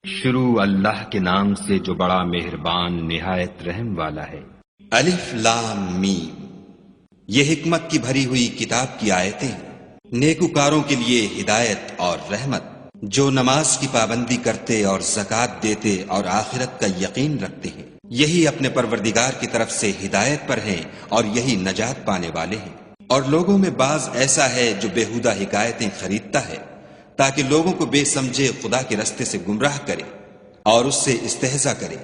شروع اللہ کے نام سے جو بڑا مہربان نہایت رحم والا ہے۔ الف لام میم، یہ حکمت کی بھری ہوئی کتاب کی آیتیں ہیں، نیکوکاروں کے لیے ہدایت اور رحمت، جو نماز کی پابندی کرتے اور زکوٰۃ دیتے اور آخرت کا یقین رکھتے ہیں، یہی اپنے پروردگار کی طرف سے ہدایت پر ہیں اور یہی نجات پانے والے ہیں۔ اور لوگوں میں بعض ایسا ہے جو بےہودہ حکایتیں خریدتا ہے تاکہ لوگوں کو بے سمجھے خدا کے رستے سے گمراہ کرے اور اس سے استہزاء کرے،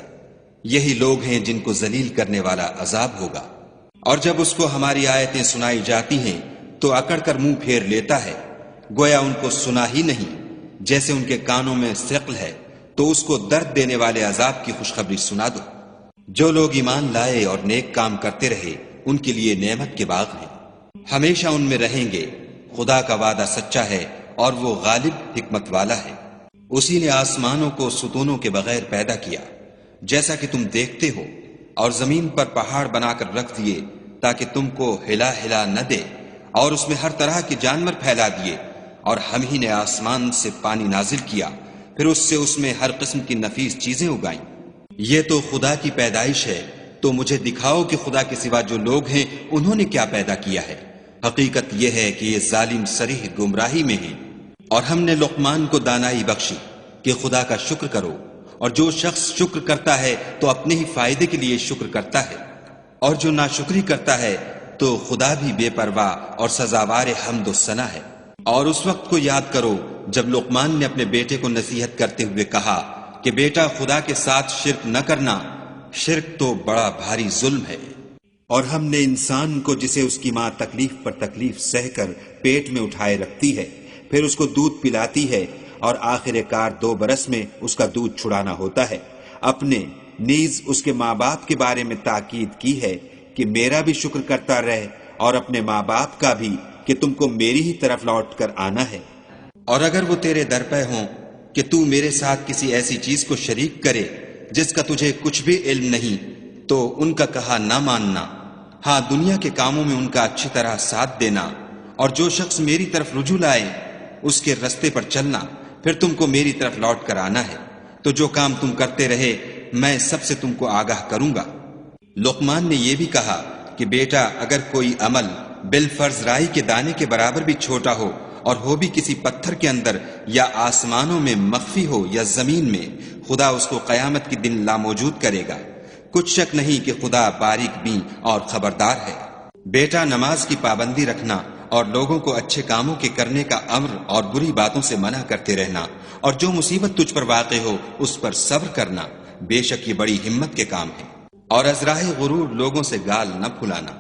یہی لوگ ہیں جن کو ذلیل کرنے والا عذاب ہوگا۔ اور جب اس کو ہماری آیتیں سنائی جاتی ہیں تو اکڑ کر منہ پھیر لیتا ہے، گویا ان کو سنا ہی نہیں، جیسے ان کے کانوں میں ثقل ہے، تو اس کو درد دینے والے عذاب کی خوشخبری سنا دو۔ جو لوگ ایمان لائے اور نیک کام کرتے رہے ان کے لیے نعمت کے باغ ہیں، ہمیشہ ان میں رہیں گے۔ خدا کا وعدہ سچا ہے اور وہ غالب حکمت والا ہے۔ اسی نے آسمانوں کو ستونوں کے بغیر پیدا کیا جیسا کہ تم دیکھتے ہو، اور زمین پر پہاڑ بنا کر رکھ دیے تاکہ تم کو ہلا ہلا نہ دے، اور اس میں ہر طرح کے جانور پھیلا دیے، اور ہم ہی نے آسمان سے پانی نازل کیا، پھر اس میں ہر قسم کی نفیس چیزیں اگائیں۔ یہ تو خدا کی پیدائش ہے، تو مجھے دکھاؤ کہ خدا کے سوا جو لوگ ہیں انہوں نے کیا پیدا کیا ہے۔ حقیقت یہ ہے کہ یہ ظالم صریح گمراہی میں ہیں۔ اور ہم نے لقمان کو دانائی بخشی کہ خدا کا شکر کرو، اور جو شخص شکر کرتا ہے تو اپنے ہی فائدے کے لیے شکر کرتا ہے، اور جو ناشکری کرتا ہے تو خدا بھی بے پرواہ اور سزاوار حمد و ثنا ہے۔ اور اس وقت کو یاد کرو جب لقمان نے اپنے بیٹے کو نصیحت کرتے ہوئے کہا کہ بیٹا، خدا کے ساتھ شرک نہ کرنا، شرک تو بڑا بھاری ظلم ہے۔ اور ہم نے انسان کو، جسے اس کی ماں تکلیف پر تکلیف سہ کر پیٹ میں اٹھائے رکھتی ہے، پھر اس کو دودھ پلاتی ہے، اور آخر کار 2 برس میں اس کا دودھ چھڑانا ہوتا ہے، اپنے نیز اس کے ماں باپ کے بارے میں تاکید کی ہے کہ میرا بھی شکر کرتا رہے، اور اپنے ماں باپ کا بھی، کہ تم کو میری ہی طرف لوٹ کر آنا ہے۔ اور اگر وہ تیرے در پہ ہوں کہ تو میرے ساتھ کسی ایسی چیز کو شریک کرے جس کا تجھے کچھ بھی علم نہیں، تو ان کا کہا نہ ماننا، ہاں دنیا کے کاموں میں ان کا اچھی طرح ساتھ دینا، اور جو شخص میری طرف رجوع لائے اس کے رستے پر چلنا، پھر تم کو میری طرف لوٹ کر آنا ہے، تو جو کام تم کرتے رہے میں سب سے تم کو آگاہ کروں گا۔ لقمان نے یہ بھی کہا کہ بیٹا، اگر کوئی عمل بالفرض رائی کے دانے کے برابر بھی چھوٹا ہو، اور ہو بھی کسی پتھر کے اندر یا آسمانوں میں مخفی ہو یا زمین میں، خدا اس کو قیامت کے دن لاموجود کرے گا۔ کچھ شک نہیں کہ خدا باریک بین اور خبردار ہے۔ بیٹا، نماز کی پابندی رکھنا اور لوگوں کو اچھے کاموں کے کرنے کا امر اور بری باتوں سے منع کرتے رہنا، اور جو مصیبت تجھ پر واقع ہو اس پر صبر کرنا، بے شک یہ بڑی ہمت کے کام ہے۔ اور از راہ غرور لوگوں سے گال نہ پھلانا،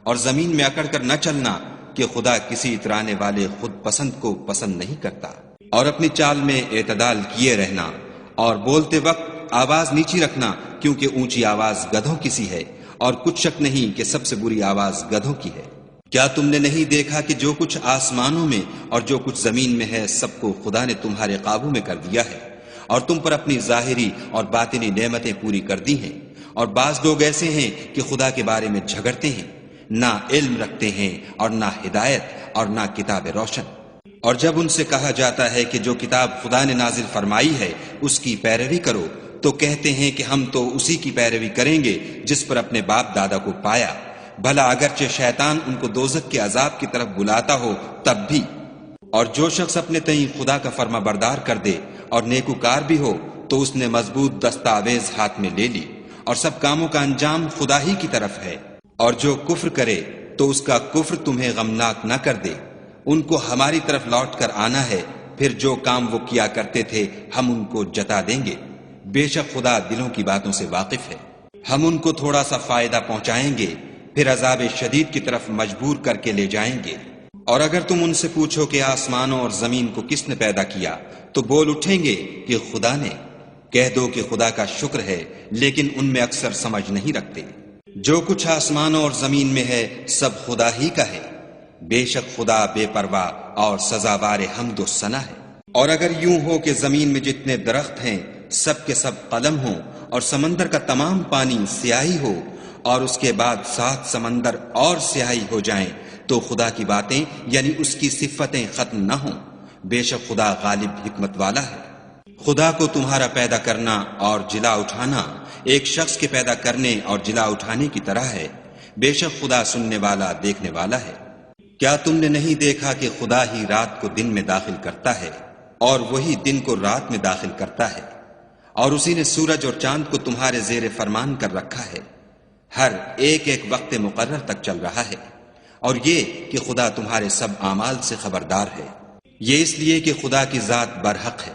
اور زمین میں اکڑ کر نہ چلنا کہ خدا کسی اترانے والے خود پسند کو پسند نہیں کرتا۔ اور اپنی چال میں اعتدال کیے رہنا، اور بولتے وقت آواز نیچی رکھنا، کیونکہ اونچی آواز گدھوں کی سی ہے، اور کچھ شک نہیں کہ سب سے بری آواز گدھوں کی ہے۔ کیا تم نے نہیں دیکھا کہ جو کچھ آسمانوں میں اور جو کچھ زمین میں ہے سب کو خدا نے تمہارے قابو میں کر دیا ہے، اور تم پر اپنی ظاہری اور باطنی نعمتیں پوری کر دی ہیں۔ اور بعض لوگ ایسے ہیں کہ خدا کے بارے میں جھگڑتے ہیں، نہ علم رکھتے ہیں اور نہ ہدایت اور نہ کتاب روشن۔ اور جب ان سے کہا جاتا ہے کہ جو کتاب خدا نے نازل فرمائی ہے اس کی پیروی کرو، تو کہتے ہیں کہ ہم تو اسی کی پیروی کریں گے جس پر اپنے باپ دادا کو پایا، بھلا اگرچہ شیطان ان کو دوزخ کے عذاب کی طرف بلاتا ہو تب بھی۔ اور جو شخص اپنے تئیں خدا کا فرما بردار کر دے اور نیکوکار بھی ہو، تو اس نے مضبوط دستاویز ہاتھ میں لے لی، اور سب کاموں کا انجام خدا ہی کی طرف ہے۔ اور جو کفر کرے تو اس کا کفر تمہیں غمناک نہ کر دے، ان کو ہماری طرف لوٹ کر آنا ہے، پھر جو کام وہ کیا کرتے تھے ہم ان کو جتا دیں گے۔ بے شک خدا دلوں کی باتوں سے واقف ہے۔ ہم ان کو تھوڑا سا فائدہ پہنچائیں گے، پھر عذاب شدید کی طرف مجبور کر کے لے جائیں گے۔ اور اگر تم ان سے پوچھو کہ آسمانوں اور زمین کو کس نے پیدا کیا، تو بول اٹھیں گے کہ خدا نے۔ کہہ دو کہ خدا کا شکر ہے، لیکن ان میں اکثر سمجھ نہیں رکھتے۔ جو کچھ آسمانوں اور زمین میں ہے سب خدا ہی کا ہے، بے شک خدا بے پرواہ اور سزاوار حمد و ثنا ہے۔ اور اگر یوں ہو کہ زمین میں جتنے درخت ہیں سب کے سب قلم ہوں، اور سمندر کا تمام پانی سیاہی ہو، اور اس کے بعد 7 سمندر اور سیاہی ہو جائیں، تو خدا کی باتیں یعنی اس کی صفتیں ختم نہ ہوں۔ بے شک خدا غالب حکمت والا ہے۔ خدا کو تمہارا پیدا کرنا اور جلا اٹھانا ایک شخص کے پیدا کرنے اور جلا اٹھانے کی طرح ہے۔ بے شک خدا سننے والا دیکھنے والا ہے۔ کیا تم نے نہیں دیکھا کہ خدا ہی رات کو دن میں داخل کرتا ہے اور وہی دن کو رات میں داخل کرتا ہے، اور اسی نے سورج اور چاند کو تمہارے زیر فرمان کر رکھا ہے، ہر ایک ایک وقت مقرر تک چل رہا ہے، اور یہ کہ خدا تمہارے سب اعمال سے خبردار ہے۔ یہ اس لیے کہ خدا کی ذات برحق ہے،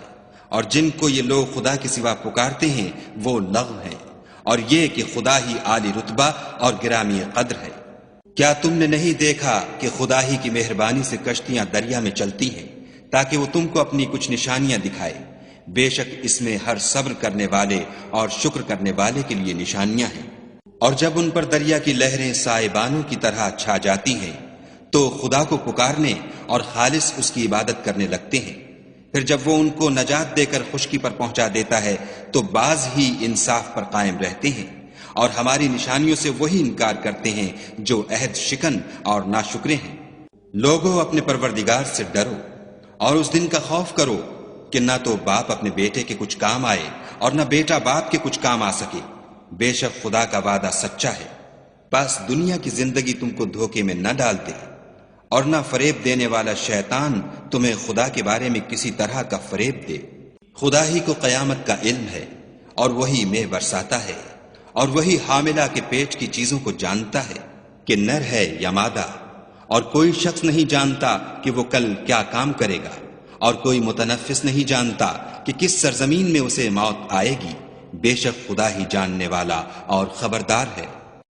اور جن کو یہ لوگ خدا کے سوا پکارتے ہیں وہ لغو ہیں، اور یہ کہ خدا ہی عالی رتبہ اور گرامی قدر ہے۔ کیا تم نے نہیں دیکھا کہ خدا ہی کی مہربانی سے کشتیاں دریا میں چلتی ہیں تاکہ وہ تم کو اپنی کچھ نشانیاں دکھائے؟ بے شک اس میں ہر صبر کرنے والے اور شکر کرنے والے کے لیے نشانیاں ہیں۔ اور جب ان پر دریا کی لہریں سائبانوں کی طرح چھا جاتی ہیں تو خدا کو پکارنے اور خالص اس کی عبادت کرنے لگتے ہیں، پھر جب وہ ان کو نجات دے کر خشکی پر پہنچا دیتا ہے تو بعض ہی انصاف پر قائم رہتے ہیں، اور ہماری نشانیوں سے وہی انکار کرتے ہیں جو عہد شکن اور ناشکرے ہیں۔ لوگوں اپنے پروردگار سے ڈرو اور اس دن کا خوف کرو کہ نہ تو باپ اپنے بیٹے کے کچھ کام آئے اور نہ بیٹا باپ کے کچھ کام آ سکے۔ بے شک خدا کا وعدہ سچا ہے، بس دنیا کی زندگی تم کو دھوکے میں نہ ڈال دے، اور نہ فریب دینے والا شیطان تمہیں خدا کے بارے میں کسی طرح کا فریب دے۔ خدا ہی کو قیامت کا علم ہے، اور وہی مے برساتا ہے، اور وہی حاملہ کے پیٹ کی چیزوں کو جانتا ہے کہ نر ہے یا مادہ، اور کوئی شخص نہیں جانتا کہ وہ کل کیا کام کرے گا، اور کوئی متنفس نہیں جانتا کہ کس سرزمین میں اسے موت آئے گی۔ بے شک خدا ہی جاننے والا اور خبردار ہے۔